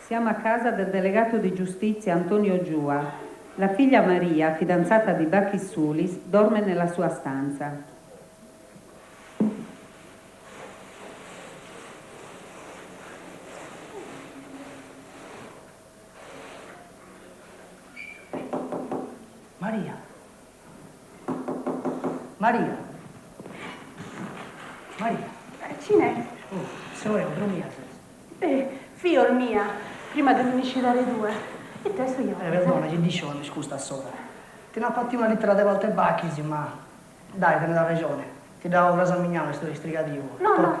Siamo a casa del delegato di giustizia Antonio Giua. La figlia Maria, fidanzata di Bacchis Sulis, dorme nella sua stanza. Maria. Maria. Maria. Cine? Oh, signore, dormia. Figlio mia, prima di venire dalle 2. E adesso io. Perdona, gli dicevo, scusa, sopra. Ti ne ho fatti una lettera di volte Bacchis, ma dai, te ne dà ragione. Ti dà un rasamignano, sto strigativo. No,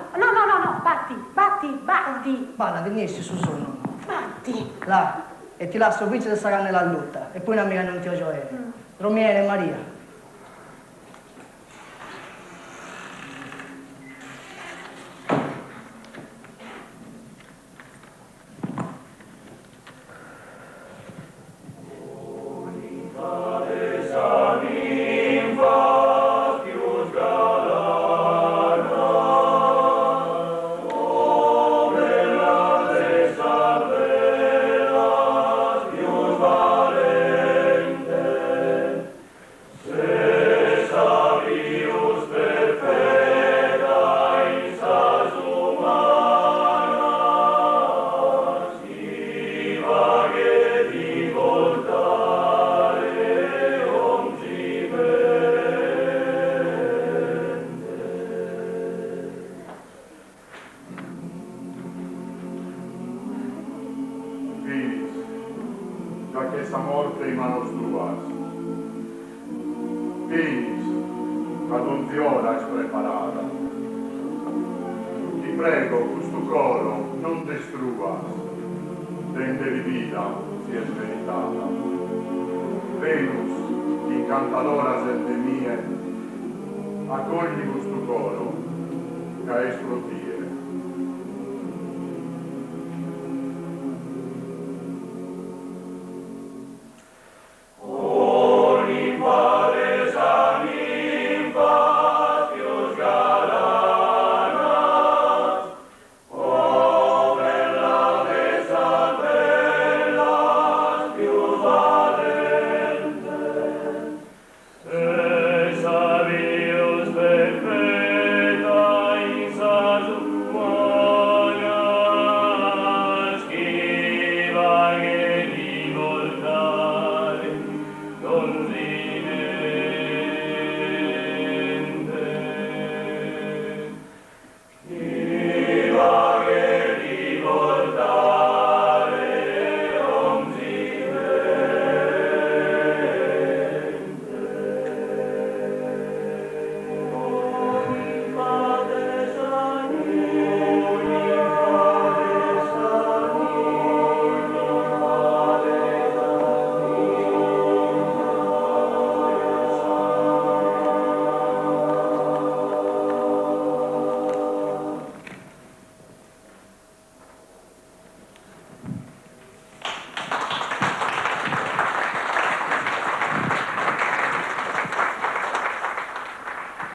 batti. Balla, venissi su sonno. Batti. Là, e ti lascio qui se sarà nella lotta. E poi una amica non ti ho gioire. Romiere, Maria. Accogli questo coro, che è esplosivo.